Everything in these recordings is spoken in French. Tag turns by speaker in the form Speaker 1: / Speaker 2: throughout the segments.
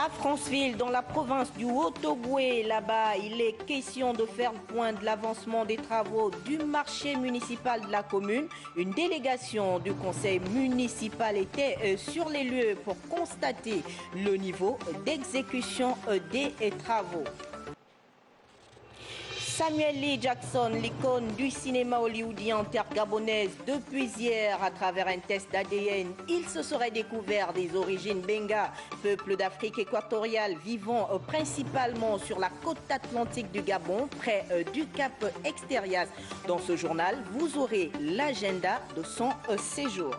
Speaker 1: À Franceville, dans la province du Haut-Ogooué, là-bas, il est question de faire le point de l'avancement des travaux du marché municipal de la commune. Une délégation du conseil municipal était sur les lieux pour constater le niveau d'exécution des travaux. Samuel Lee Jackson, l'icône du cinéma hollywoodien en terre gabonaise, depuis hier, à travers un test d'ADN, il se serait découvert des origines Benga, peuple d'Afrique équatoriale vivant principalement sur la côte atlantique du Gabon, près du Cap Extérias. Dans ce journal, vous aurez l'agenda de son séjour.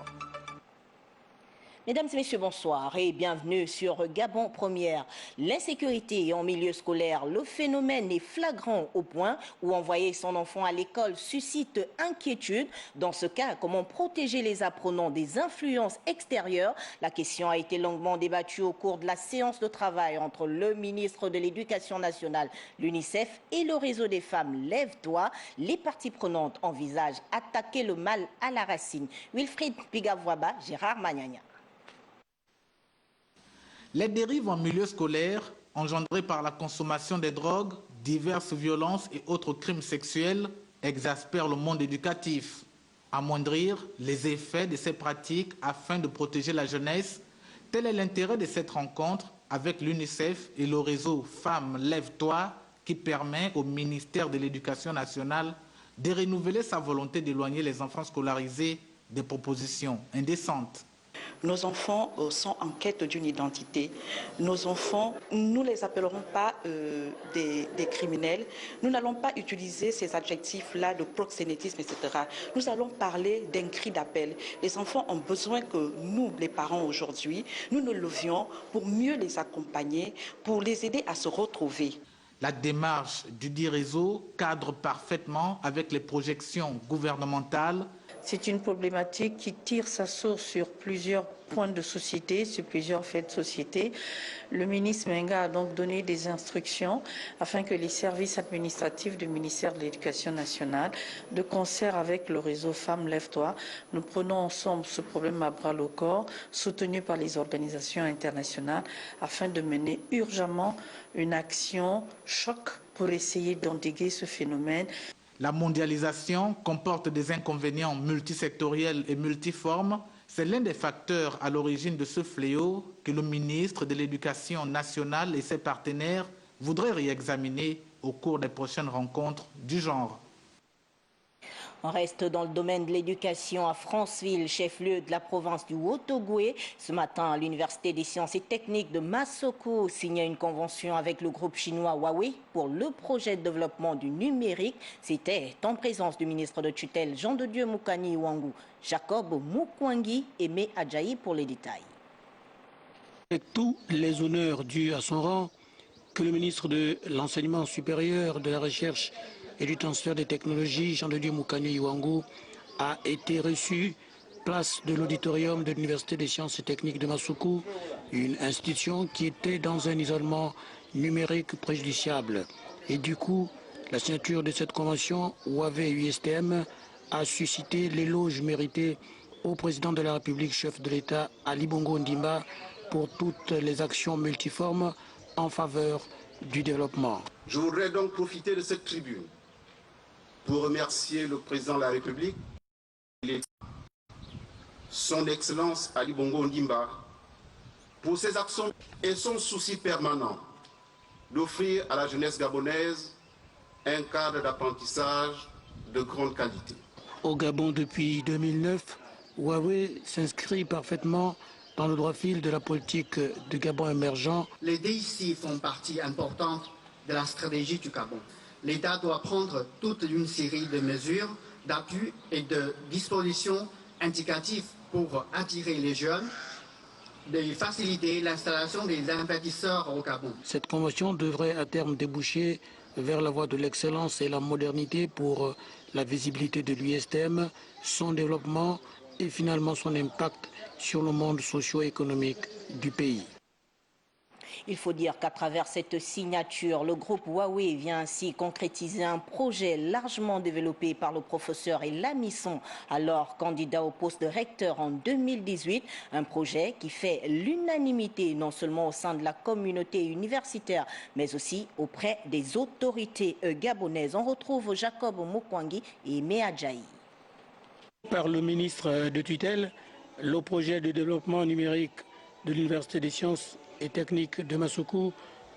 Speaker 1: Mesdames et messieurs, bonsoir et bienvenue sur Gabon Première. L'insécurité en milieu scolaire, le phénomène est flagrant au point où envoyer son enfant à l'école suscite inquiétude. Dans ce cas, comment protéger les apprenants des influences extérieures? La question a été longuement débattue au cours de la séance de travail entre le ministre de l'Éducation nationale, l'UNICEF et le réseau des femmes Lève-toi. Les parties prenantes envisagent attaquer le mal à la racine. Wilfried Pigavouaba, Gérard Magnagna.
Speaker 2: Les dérives en milieu scolaire, engendrées par la consommation des drogues, diverses violences et autres crimes sexuels, exaspèrent le monde éducatif. Amoindrir les effets de ces pratiques afin de protéger la jeunesse, tel est l'intérêt de cette rencontre avec l'UNICEF et le réseau Femmes Lève-toi qui permet au ministère de l'Éducation nationale de renouveler sa volonté d'éloigner les enfants scolarisés des propositions indécentes.
Speaker 3: Nos enfants sont en quête d'une identité. Nos enfants, nous ne les appellerons pas des criminels. Nous n'allons pas utiliser ces adjectifs-là de proxénétisme, etc. Nous allons parler d'un cri d'appel. Les enfants ont besoin que nous, les parents aujourd'hui, nous nous levions pour mieux les accompagner, pour les aider à se retrouver.
Speaker 2: La démarche du dit réseau cadre parfaitement avec les projections gouvernementales.
Speaker 4: C'est une problématique qui tire sa source sur plusieurs points de société, sur plusieurs faits de société. Le ministre Menga a donc donné des instructions afin que les services administratifs du ministère de l'Éducation nationale, de concert avec le réseau Femmes Lève-toi, nous prenons ensemble ce problème à bras le corps, soutenu par les organisations internationales, afin de mener urgemment une action choc pour essayer d'endiguer ce phénomène.
Speaker 2: La mondialisation comporte des inconvénients multisectoriels et multiformes. C'est l'un des facteurs à l'origine de ce fléau que le ministre de l'Éducation nationale et ses partenaires voudraient réexaminer au cours des prochaines rencontres du genre.
Speaker 1: On reste dans le domaine de l'éducation à Franceville, chef-lieu de la province du Haut-Ogooué. Ce matin, l'Université des sciences et techniques de Massoko signait une convention avec le groupe chinois Huawei pour le projet de développement du numérique. C'était en présence du ministre de tutelle Jean de Dieu Moukani Ouangou, Jacob Moukwangi et Mé Adjaï pour les détails.
Speaker 5: Avec tous les honneurs dus à son rang, que le ministre de l'Enseignement supérieur, de la Recherche et du transfert des technologies, Jean de Dieu Moukani Ouangou, a été reçu place de l'auditorium de l'Université des sciences et techniques de Massoukou, une institution qui était dans un isolement numérique préjudiciable. Et du coup, la signature de cette convention Huawei-USTM a suscité l'éloge mérité au président de la République, chef de l'État, Ali Bongo Ondimba, pour toutes les actions multiformes en faveur du développement.
Speaker 6: Je voudrais donc profiter de cette tribune pour remercier le président de la République, son Excellence Ali Bongo Ondimba, pour ses actions et son souci permanent d'offrir à la jeunesse gabonaise un cadre d'apprentissage de grande qualité.
Speaker 5: Au Gabon depuis 2009, Huawei s'inscrit parfaitement dans le droit fil de la politique du Gabon émergent.
Speaker 7: Les DIC font partie importante de la stratégie du Gabon. L'État doit prendre toute une série de mesures d'appui et de dispositions indicatives pour attirer les jeunes, de faciliter l'installation des investisseurs au Gabon.
Speaker 5: Cette convention devrait à terme déboucher vers la voie de l'excellence et la modernité pour la visibilité de l'USTM, son développement et finalement son impact sur le monde socio-économique du pays.
Speaker 1: Il faut dire qu'à travers cette signature, le groupe Huawei vient ainsi concrétiser un projet largement développé par le professeur Elamisson, alors candidat au poste de recteur en 2018. Un projet qui fait l'unanimité non seulement au sein de la communauté universitaire, mais aussi auprès des autorités gabonaises. On retrouve Jacob Mokwangi et Mea Djaï.
Speaker 5: Par le ministre de tutelle, le projet de développement numérique de l'Université des sciences et techniques de Massoukou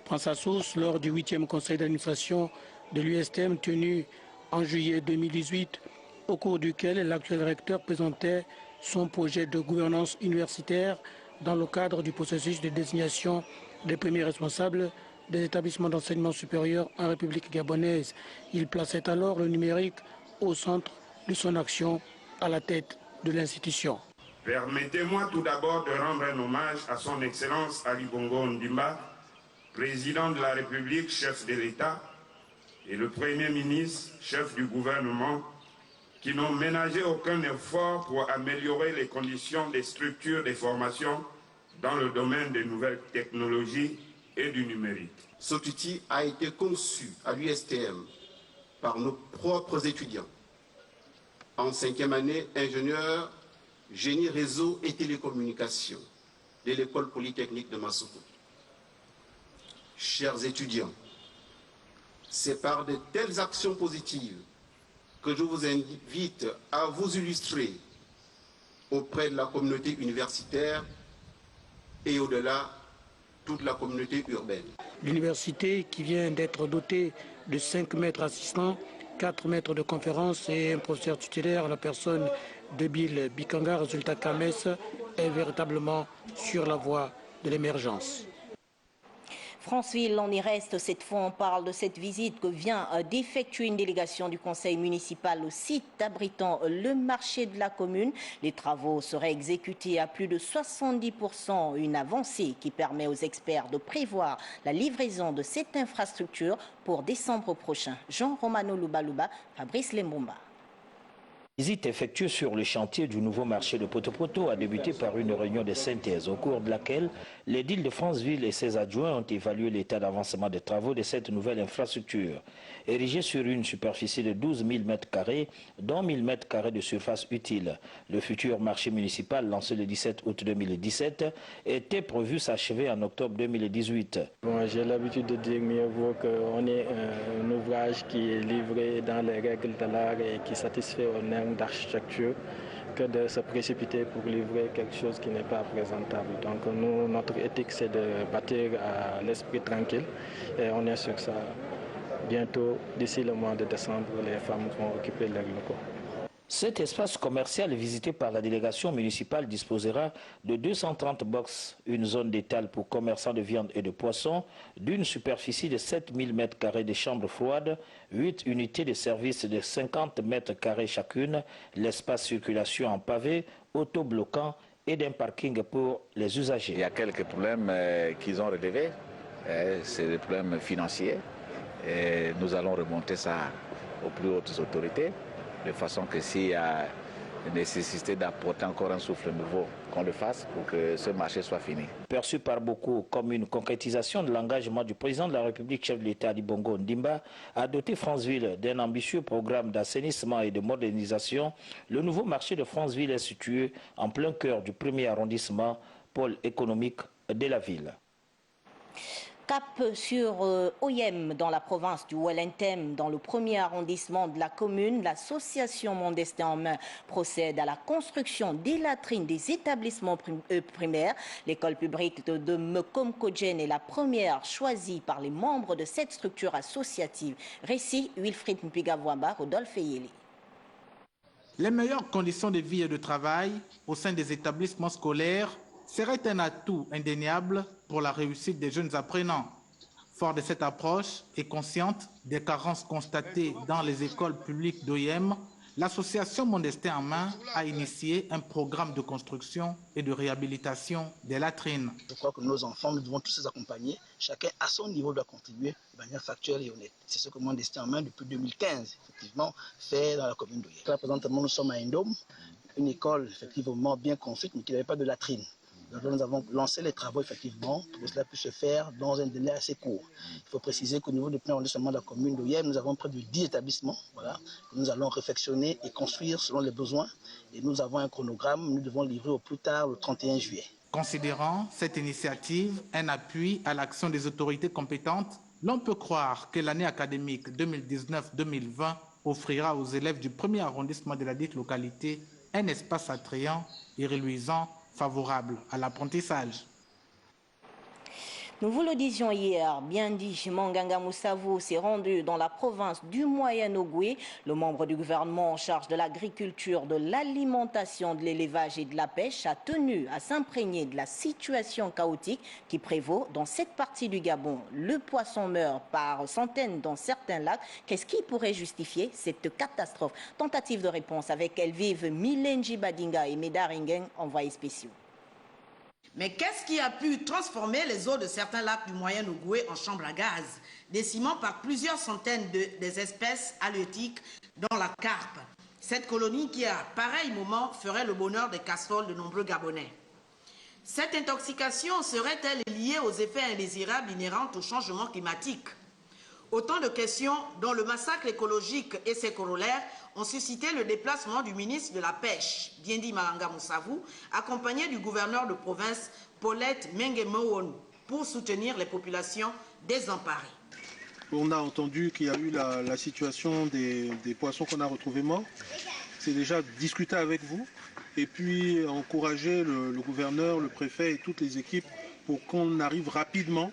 Speaker 5: prend sa source lors du 8e conseil d'administration de l'USTM tenu en juillet 2018, au cours duquel l'actuel recteur présentait son projet de gouvernance universitaire dans le cadre du processus de désignation des premiers responsables des établissements d'enseignement supérieur en République gabonaise. Il plaçait alors le numérique au centre de son action à la tête de l'institution.
Speaker 8: Permettez-moi tout d'abord de rendre un hommage à son Excellence Ali Bongo Ondimba, président de la République, chef de l'État, et le Premier ministre, chef du gouvernement, qui n'ont ménagé aucun effort pour améliorer les conditions des structures des formations dans le domaine des nouvelles technologies et du numérique.
Speaker 6: Cet outil a été conçu à l'USTM par nos propres étudiants. En 5e année, ingénieur génie réseau et télécommunications de l'école polytechnique de Massoukou. Chers étudiants, c'est par de telles actions positives que je vous invite à vous illustrer auprès de la communauté universitaire et au-delà, toute la communauté urbaine.
Speaker 5: L'université qui vient d'être dotée de 5 maîtres assistants, 4 maîtres de conférence et un professeur tutélaire, la personne de Bill Bikanga, résultat Kames, est véritablement sur la voie de l'émergence.
Speaker 1: Franceville, on y reste. Cette fois, on parle de cette visite que vient d'effectuer une délégation du conseil municipal au site abritant le marché de la commune. Les travaux seraient exécutés à plus de 70%, une avancée qui permet aux experts de prévoir la livraison de cette infrastructure pour décembre prochain. Jean Romano Lubaluba, Fabrice Lembomba.
Speaker 9: La visite effectuée sur le chantier du nouveau marché de Poto-Poto a débuté par une réunion de synthèse au cours de laquelle l'édile de Franceville et ses adjoints ont évalué l'état d'avancement des travaux de cette nouvelle infrastructure. Érigée sur une superficie de 12 000 m², dont 1 000 m² de surface utile, le futur marché municipal lancé le 17 août 2017 était prévu s'achever en octobre 2018.
Speaker 10: Bon, j'ai l'habitude de dire mieux vaut qu'on ait un ouvrage qui est livré dans les règles de l'art et qui satisfait aux normes d'architecture que de se précipiter pour livrer quelque chose qui n'est pas présentable. Donc nous, notre éthique, c'est de bâtir à l'esprit tranquille et on est sur ça. Bientôt, d'ici le mois de décembre, les femmes vont occuper leurs locaux.
Speaker 9: Cet espace commercial visité par la délégation municipale disposera de 230 box, une zone d'étal pour commerçants de viande et de poissons, d'une superficie de 7 000 m² de chambres froides, 8 unités de service de 50 m² chacune, l'espace circulation en pavé, autobloquant et d'un parking pour les usagers.
Speaker 11: Il y a quelques problèmes qu'ils ont relevés, c'est des problèmes financiers. Et nous allons remonter ça aux plus hautes autorités, de façon que s'il y a nécessité d'apporter encore un souffle nouveau, qu'on le fasse pour que ce marché soit fini.
Speaker 9: Perçu par beaucoup comme une concrétisation de l'engagement du président de la République, chef de l'État Ali Bongo Ondimba, à doter Franceville d'un ambitieux programme d'assainissement et de modernisation, le nouveau marché de Franceville est situé en plein cœur du 1er arrondissement, pôle économique de la ville.
Speaker 1: Cap sur Oyem, dans la province du Wellington, dans le 1er arrondissement de la commune, l'association Mon Destin en Main procède à la construction des latrines des établissements primaires. L'école publique de Mekomkodjen est la première choisie par les membres de cette structure associative. Récit Wilfried Mpigavouamba, Rodolphe Eyeli.
Speaker 2: Les meilleures conditions de vie et de travail au sein des établissements scolaires serait un atout indéniable pour la réussite des jeunes apprenants. Fort de cette approche et consciente des carences constatées dans les écoles publiques d'Oyem, l'association Mon Destin en Main a initié un programme de construction et de réhabilitation des latrines.
Speaker 12: Je crois que nos enfants, nous devons tous les accompagner. Chacun à son niveau doit contribuer de manière factuelle et honnête. C'est ce que Mon Destin en Main, depuis 2015, effectivement, fait dans la commune d'Oyem. Présentement, nous sommes à Indome, une école effectivement bien construite, mais qui n'avait pas de latrine. Nous avons lancé les travaux effectivement pour que cela puisse se faire dans un délai assez court. Il faut préciser qu'au niveau du plan d'arrondissement de la commune d'Oyem, nous avons près de 10 établissements que nous allons réfectionner et construire selon les besoins. Et nous avons un chronogramme, nous devons livrer au plus tard le 31 juillet.
Speaker 2: Considérant cette initiative un appui à l'action des autorités compétentes, l'on peut croire que l'année académique 2019-2020 offrira aux élèves du premier arrondissement de la dite localité un espace attrayant et reluisant favorable à l'apprentissage.
Speaker 1: Nous vous le disions hier, Biendi Manganga Moussavou s'est rendu dans la province du Moyen-Ogooué. Le membre du gouvernement en charge de l'agriculture, de l'alimentation, de l'élevage et de la pêche a tenu à s'imprégner de la situation chaotique qui prévaut dans cette partie du Gabon. Le poisson meurt par centaines dans certains lacs. Qu'est-ce qui pourrait justifier cette catastrophe? Tentative de réponse avec Elvive Milenji Badinga et Medaringen, envoyés spéciaux.
Speaker 13: Mais qu'est-ce qui a pu transformer les eaux de certains lacs du Moyen-Ogooué en chambre à gaz, décimant par plusieurs centaines des espèces halieutiques, dont la carpe? Cette colonie qui, à pareil moment, ferait le bonheur des casseroles de nombreux Gabonais. Cette intoxication serait-elle liée aux effets indésirables inhérents au changement climatique? Autant de questions dont le massacre écologique et ses corollaires ont suscité le déplacement du ministre de la Pêche, Biendi Manganga Moussavou, accompagné du gouverneur de province, Paulette Mengemowon, pour soutenir les populations désemparées.
Speaker 14: On a entendu qu'il y a eu la situation des poissons qu'on a retrouvés morts. C'est déjà discuter avec vous et puis encourager le gouverneur, le préfet et toutes les équipes pour qu'on arrive rapidement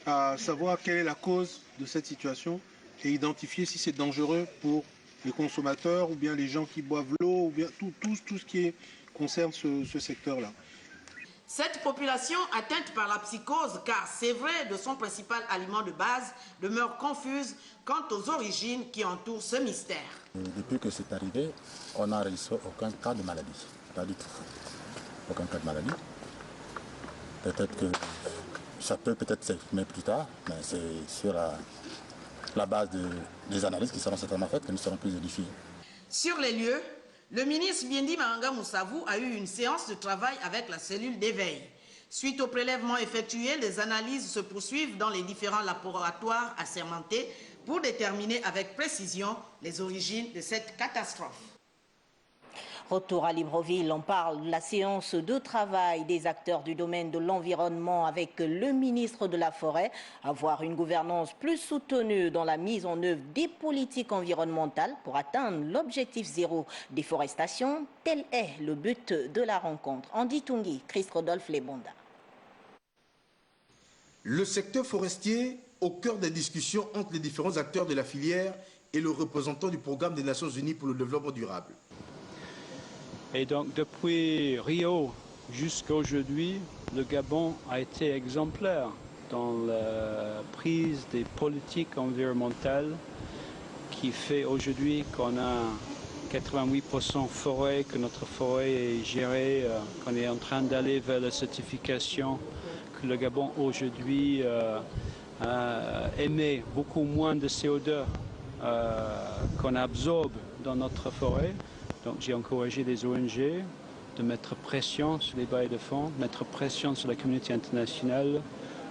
Speaker 14: à savoir quelle est la cause de cette situation et identifier si c'est dangereux pour les consommateurs ou bien les gens qui boivent l'eau ou bien tout ce qui concerne ce secteur-là.
Speaker 13: Cette population atteinte par la psychose, car c'est vrai de son principal aliment de base, demeure confuse quant aux origines qui entourent ce mystère.
Speaker 15: Depuis que c'est arrivé, on n'a enregistré aucun cas de maladie, pas du tout. Aucun cas de maladie. Peut-être que ça peut s'exprimer plus tard, mais c'est sur la base des analyses qui seront certainement faites que nous serons plus édifiés.
Speaker 13: Sur les lieux, le ministre Biendi Manganga Moussavou a eu une séance de travail avec la cellule d'éveil. Suite aux prélèvements effectués, les analyses se poursuivent dans les différents laboratoires assermentés pour déterminer avec précision les origines de cette catastrophe.
Speaker 1: Retour à Libreville, on parle de la séance de travail des acteurs du domaine de l'environnement avec le ministre de la Forêt. Avoir une gouvernance plus soutenue dans la mise en œuvre des politiques environnementales pour atteindre l'objectif zéro déforestation, tel est le but de la rencontre. Andy Tungi, Christ Rodolphe Lebonda.
Speaker 16: Le secteur forestier au cœur des discussions entre les différents acteurs de la filière et le représentant du programme des Nations Unies pour le développement durable.
Speaker 17: Et donc depuis Rio jusqu'à aujourd'hui, le Gabon a été exemplaire dans la prise des politiques environnementales qui fait aujourd'hui qu'on a 88% forêt, que notre forêt est gérée, qu'on est en train d'aller vers la certification, que le Gabon aujourd'hui émet beaucoup moins de CO2 qu'on absorbe dans notre forêt. Donc j'ai encouragé les ONG de mettre pression sur les bailleurs de fonds, mettre pression sur la communauté internationale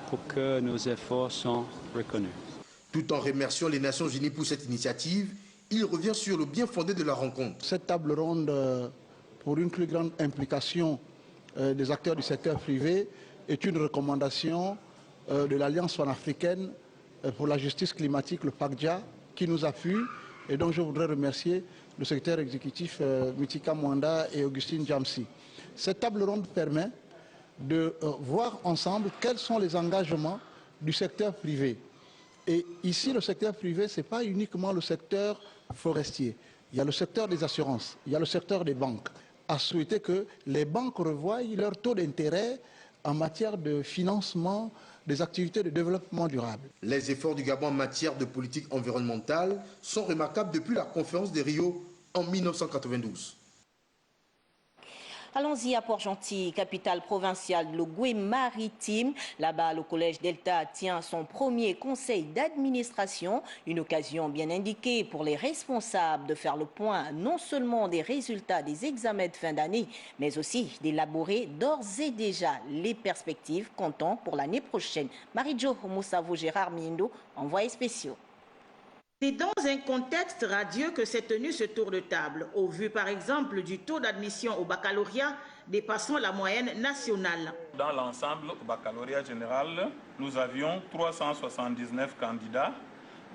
Speaker 17: pour que nos efforts soient reconnus.
Speaker 16: Tout en remerciant les Nations Unies pour cette initiative, il revient sur le bien fondé de la rencontre.
Speaker 18: Cette table ronde pour une plus grande implication des acteurs du secteur privé est une recommandation de l'Alliance panafricaine pour la justice climatique, le PACJA, qui nous appuie et dont je voudrais remercier le secrétaire exécutif Mitika Mwanda et Augustine Jamsi. Cette table ronde permet de voir ensemble quels sont les engagements du secteur privé. Et ici, le secteur privé, ce n'est pas uniquement le secteur forestier. Il y a le secteur des assurances, il y a le secteur des banques. À souhaiter que les banques revoient leur taux d'intérêt en matière de financement des activités de développement durable.
Speaker 16: Les efforts du Gabon en matière de politique environnementale sont remarquables depuis la conférence de Rio en 1992.
Speaker 1: Allons-y à Port-Gentil, capitale provinciale de l'Ogooué-Maritime. Là-bas, le Collège Delta tient son premier conseil d'administration. Une occasion bien indiquée pour les responsables de faire le point non seulement des résultats des examens de fin d'année, mais aussi d'élaborer d'ores et déjà les perspectives comptant pour l'année prochaine. Marie-Jo Moussavo Gérard Mindo, envoyé spécial.
Speaker 13: C'est dans un contexte radieux que s'est tenu ce tour de table, au vu par exemple du taux d'admission au baccalauréat dépassant la moyenne nationale.
Speaker 19: Dans l'ensemble, au baccalauréat général, nous avions 379 candidats,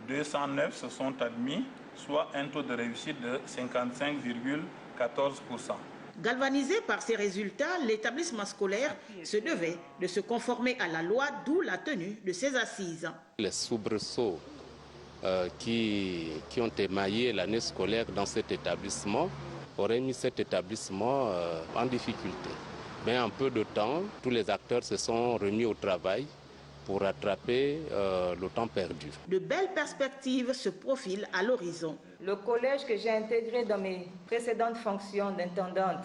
Speaker 19: 209 se sont admis, soit un taux de réussite de 55,14%.
Speaker 13: Galvanisé par ces résultats, l'établissement scolaire se devait de se conformer à la loi, d'où la tenue de ces assises.
Speaker 20: Les soubresauts qui ont émaillé l'année scolaire dans cet établissement auraient mis cet établissement en difficulté. Mais en peu de temps, tous les acteurs se sont remis au travail pour rattraper le temps perdu.
Speaker 13: De belles perspectives se profilent à l'horizon.
Speaker 21: Le collège que j'ai intégré dans mes précédentes fonctions d'intendante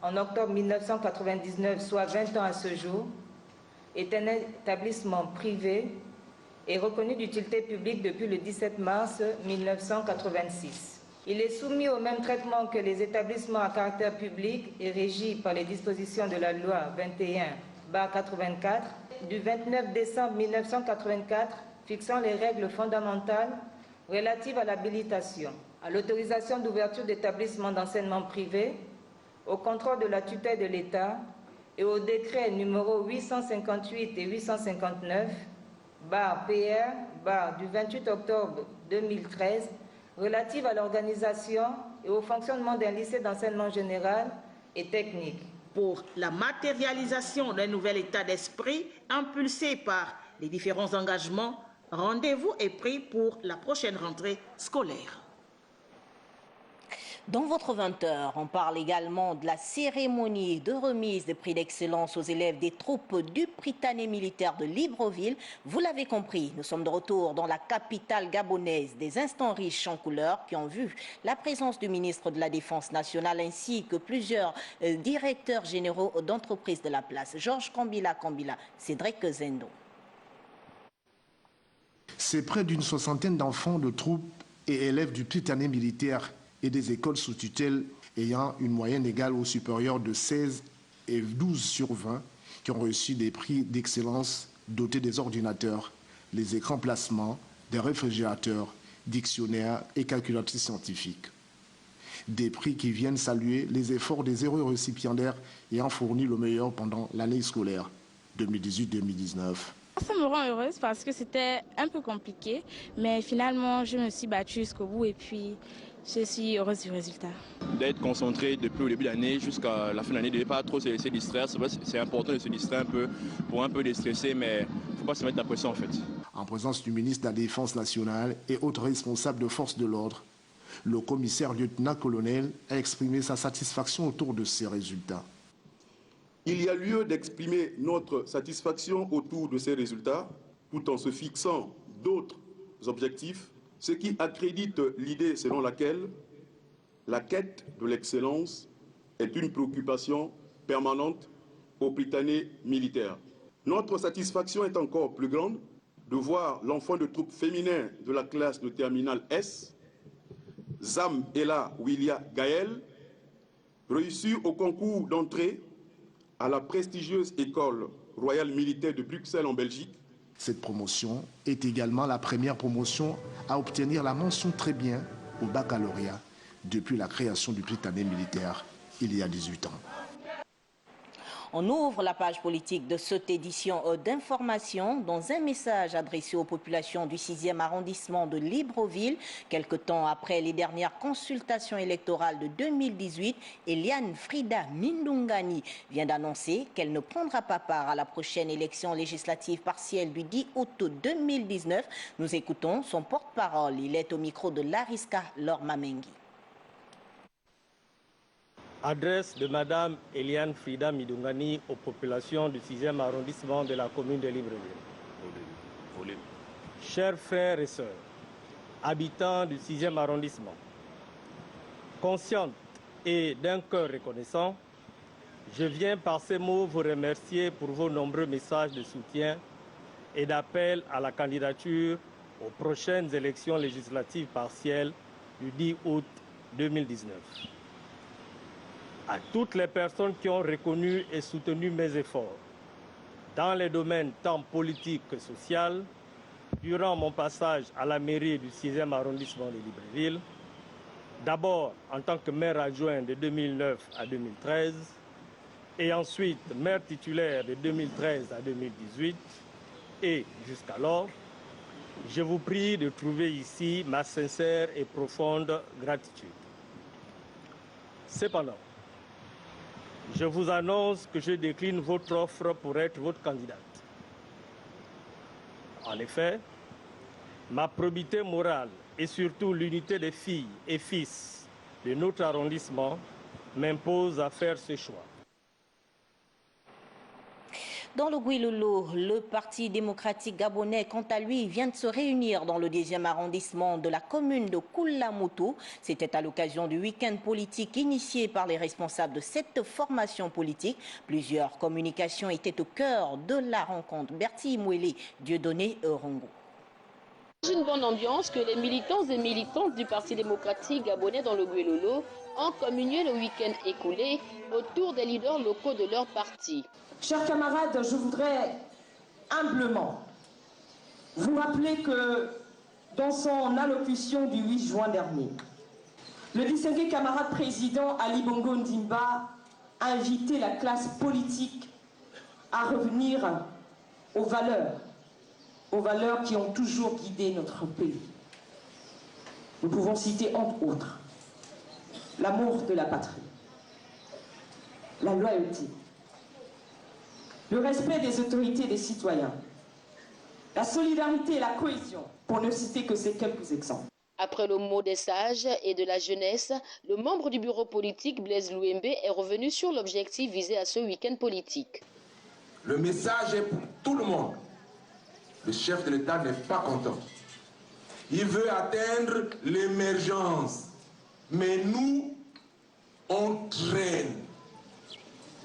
Speaker 21: en octobre 1999, soit 20 ans à ce jour, est un établissement privé et reconnu d'utilité publique depuis le 17 mars 1986. Il est soumis au même traitement que les établissements à caractère public et régi par les dispositions de la loi 21/84 du 29 décembre 1984 fixant les règles fondamentales relatives à l'habilitation, à l'autorisation d'ouverture d'établissements d'enseignement privé, au contrôle de la tutelle de l'État et au décret numéro 858 et 859 PR du 28 octobre 2013 relative à l'organisation et au fonctionnement d'un lycée d'enseignement général et technique.
Speaker 13: Pour la matérialisation d'un nouvel état d'esprit impulsé par les différents engagements, rendez-vous est pris pour la prochaine rentrée scolaire.
Speaker 1: Dans votre 20h, on parle également de la cérémonie de remise des prix d'excellence aux élèves des troupes du Prytanée militaire de Libreville. Vous l'avez compris, nous sommes de retour dans la capitale gabonaise, des instants riches en couleurs qui ont vu la présence du ministre de la Défense nationale ainsi que plusieurs directeurs généraux d'entreprises de la place. Georges Kambila, Cédric Zendo.
Speaker 16: C'est près d'une soixantaine d'enfants de troupes et élèves du Prytanée militaire et des écoles sous tutelle ayant une moyenne égale ou supérieure de 16 et 12 sur 20 qui ont reçu des prix d'excellence dotés des ordinateurs, les écrans plasma, des réfrigérateurs, dictionnaires et calculatrices scientifiques. Des prix qui viennent saluer les efforts des heureux récipiendaires ayant fourni le meilleur pendant l'année scolaire 2018-2019.
Speaker 22: Ça me rend heureuse parce que c'était un peu compliqué, mais finalement je me suis battue jusqu'au bout et puis je suis heureuse du résultat.
Speaker 23: D'être concentré depuis le début de l'année jusqu'à la fin de l'année, de ne pas trop se laisser distraire. C'est important de se distraire un peu pour un peu déstresser, mais il ne faut pas se mettre la pression en fait.
Speaker 16: En présence du ministre de la Défense nationale et autres responsables de forces de l'ordre, le commissaire lieutenant-colonel a exprimé sa satisfaction autour de ces résultats.
Speaker 24: Il y a lieu d'exprimer notre satisfaction autour de ces résultats, tout en se fixant d'autres objectifs, ce qui accrédite l'idée selon laquelle la quête de l'excellence est une préoccupation permanente au Prytanée militaire. Notre satisfaction est encore plus grande de voir l'enfant de troupe féminin de la classe de terminale S, Zam Ella Willia Gaël, réussir au concours d'entrée à la prestigieuse école royale militaire de Bruxelles en Belgique.
Speaker 16: Cette promotion est également la première promotion à obtenir la mention très bien au baccalauréat depuis la création du Prytanée militaire il y a 18 ans.
Speaker 1: On ouvre la page politique de cette édition d'information dans un message adressé aux populations du 6e arrondissement de Libreville. Quelque temps après les dernières consultations électorales de 2018, Eliane Frida Mindungani vient d'annoncer qu'elle ne prendra pas part à la prochaine élection législative partielle du 10 août 2019. Nous écoutons son porte-parole. Il est au micro de Lariska Lormamengi.
Speaker 25: Adresse de Madame Eliane Frida Mindungani aux populations du 6e arrondissement de la commune de Libreville. Chers frères et sœurs, habitants du 6e arrondissement, consciente et d'un cœur reconnaissant, Je viens par ces mots vous remercier pour vos nombreux messages de soutien et d'appel à la candidature aux prochaines élections législatives partielles du 10 août 2019. À toutes les personnes qui ont reconnu et soutenu mes efforts, dans les domaines tant politiques que sociaux, durant mon passage à la mairie du 6e arrondissement de Libreville, d'abord en tant que maire adjoint de 2009 à 2013, et ensuite maire titulaire de 2013 à 2018, et jusqu'alors, je vous prie de trouver ici ma sincère et profonde gratitude. Cependant, je vous annonce que je décline votre offre pour être votre candidate. En effet, ma probité morale et surtout l'unité des filles et fils de notre arrondissement m'impose à faire ce choix.
Speaker 1: Dans le Gouilolo, le Parti démocratique gabonais, quant à lui, vient de se réunir dans le 10e arrondissement de la commune de Koulamoto. C'était à l'occasion du week-end politique initié par les responsables de cette formation politique. Plusieurs communications étaient au cœur de la rencontre. Bertie Mouélé, Dieudonné Rongo.
Speaker 3: Une bonne ambiance que les militants et militantes du Parti démocratique gabonais dans le Gouilolo ont communié le week-end écoulé autour des leaders locaux de leur parti.
Speaker 4: Chers camarades, je voudrais humblement vous rappeler que dans son allocution du 8 juin dernier, le distingué camarade président Ali Bongo Ndimba a invité la classe politique à revenir aux valeurs qui ont toujours guidé notre pays. Nous pouvons citer entre autres l'amour de la patrie, la loyauté, le respect des autorités et des citoyens, la solidarité et la cohésion, pour ne citer que ces quelques exemples.
Speaker 3: Après le mot des sages et de la jeunesse, le membre du bureau politique Blaise Louembe est revenu sur l'objectif visé à ce week-end politique.
Speaker 6: Le message est pour tout le monde. Le chef de l'État n'est pas content. Il veut atteindre l'émergence. Mais nous, on traîne.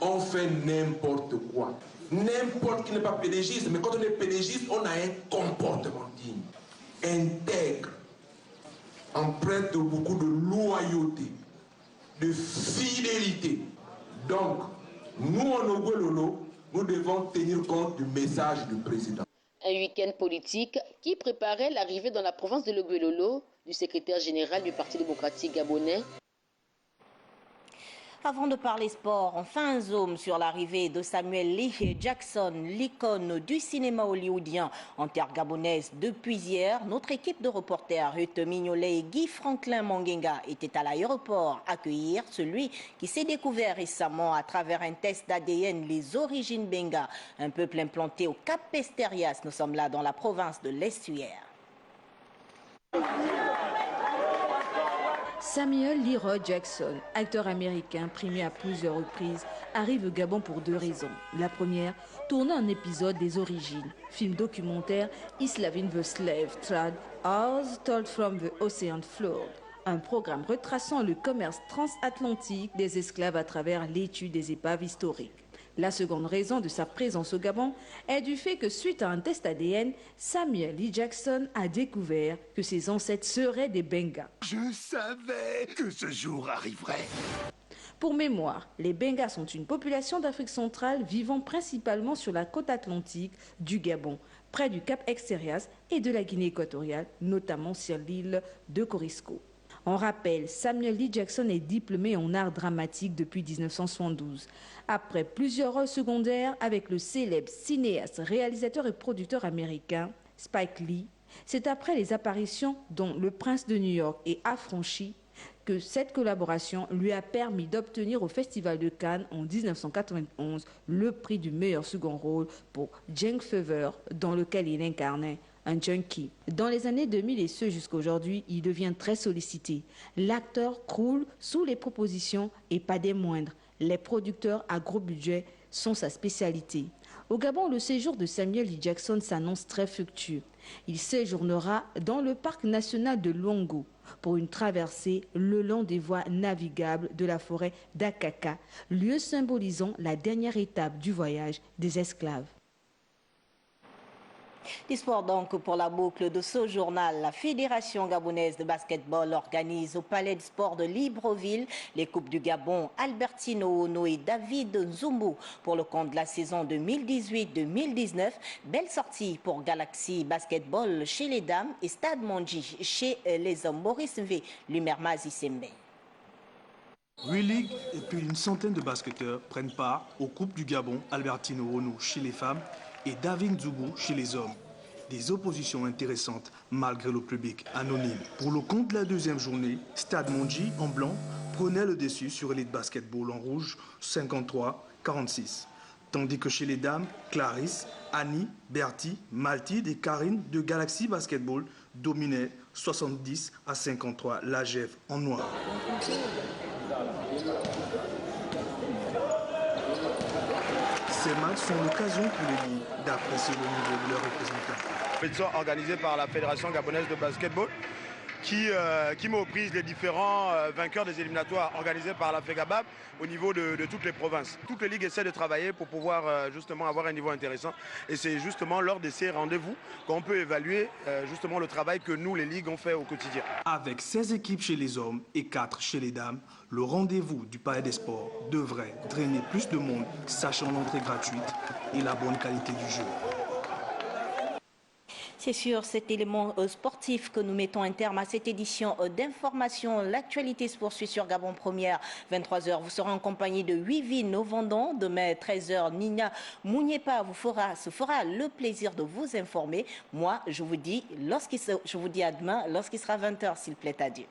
Speaker 6: On fait n'importe quoi. N'importe qui n'est pas pédégiste, mais quand on est pédégiste, on a un comportement digne, intègre, empreinte de beaucoup de loyauté, de fidélité. Donc, nous, en Ogololo, nous devons tenir compte du message du président.
Speaker 3: Un week-end politique qui préparait l'arrivée dans la province de l'Ogololo du secrétaire général du Parti démocratique gabonais.
Speaker 1: Avant de parler sport, on fait un zoom sur l'arrivée de Samuel Lee Jackson, l'icône du cinéma hollywoodien en terre gabonaise. Depuis hier, notre équipe de reporters Ruth Mignolet et Guy Franklin Mangenga était à l'aéroport accueillir celui qui s'est découvert récemment à travers un test d'ADN les origines Benga, un peuple implanté au Cap Pesterias. Nous sommes là dans la province de l'Estuaire.
Speaker 7: Samuel Leroy Jackson, acteur américain primé à plusieurs reprises, arrive au Gabon pour deux raisons. La première, tourner un épisode des origines, film documentaire Islavin the Slave Trade, Ours Told from the Ocean Floor, un programme retraçant le commerce transatlantique des esclaves à travers l'étude des épaves historiques. La seconde raison de sa présence au Gabon est du fait que suite à un test ADN, Samuel Lee Jackson a découvert que ses ancêtres seraient des Benga.
Speaker 8: Je savais que ce jour arriverait.
Speaker 7: Pour mémoire, les Bengas sont une population d'Afrique centrale vivant principalement sur la côte atlantique du Gabon, près du Cap Exterias et de la Guinée équatoriale, notamment sur l'île de Corisco. On rappelle, Samuel Lee Jackson est diplômé en art dramatique depuis 1972. Après plusieurs rôles secondaires avec le célèbre cinéaste, réalisateur et producteur américain Spike Lee, c'est après les apparitions dont Le Prince de New York et Affranchi que cette collaboration lui a permis d'obtenir au Festival de Cannes en 1991 le prix du meilleur second rôle pour Junk Fever, dans lequel il incarnait un junkie. Dans les années 2000 et ce jusqu'à aujourd'hui, il devient très sollicité. L'acteur croule sous les propositions et pas des moindres. Les producteurs à gros budget sont sa spécialité. Au Gabon, le séjour de Samuel Lee Jackson s'annonce très fructueux. Il séjournera dans le parc national de Luango pour une traversée le long des voies navigables de la forêt d'Akaka, lieu symbolisant la dernière étape du voyage des esclaves.
Speaker 1: L'histoire donc pour la boucle de ce journal. La Fédération gabonaise de basketball organise au Palais de Sport de Libreville les Coupes du Gabon Albertino Ono et David Nzumbu pour le compte de la saison 2018-2019. Belle sortie pour Galaxy Basketball chez les dames et Stade Mondji chez les hommes. Maurice V. Lumermazi Sembe.
Speaker 5: 8 ligues et plus d'une centaine de basketteurs prennent part aux Coupes du Gabon Albertino Ono chez les femmes et David Nzumbu chez les hommes. Des oppositions intéressantes malgré le public anonyme. Pour le compte de la deuxième journée, Stade Mondji en blanc prenait le dessus sur Elite Basketball en rouge 53-46. Tandis que chez les dames, Clarisse, Annie, Bertie, Maltide et Karine de Galaxy Basketball dominaient 70-53 l'AGF en noir. Ces matchs sont l'occasion pour les ligues d'apprécier le niveau de leurs représentants.
Speaker 9: Compétition organisée par la Fédération gabonaise de basketball qui méprise les différents vainqueurs des éliminatoires organisés par la FEGABAB au niveau de toutes les provinces. Toutes les ligues essaient de travailler pour pouvoir justement avoir un niveau intéressant et c'est justement lors de ces rendez-vous qu'on peut évaluer justement le travail que nous, les ligues, on fait au quotidien.
Speaker 5: Avec 16 équipes chez les hommes et 4 chez les dames, le rendez-vous du Palais des Sports devrait drainer plus de monde, sachant l'entrée gratuite et la bonne qualité du jeu.
Speaker 1: C'est sur cet élément sportif que nous mettons un terme à cette édition d'information. L'actualité se poursuit sur Gabon Première, 23h. Vous serez en compagnie de Wivi Novandon. Demain, 13h, Nina Mouniépa se fera le plaisir de vous informer. Moi, je vous dis à demain lorsqu'il sera 20h, s'il plaît à Dieu.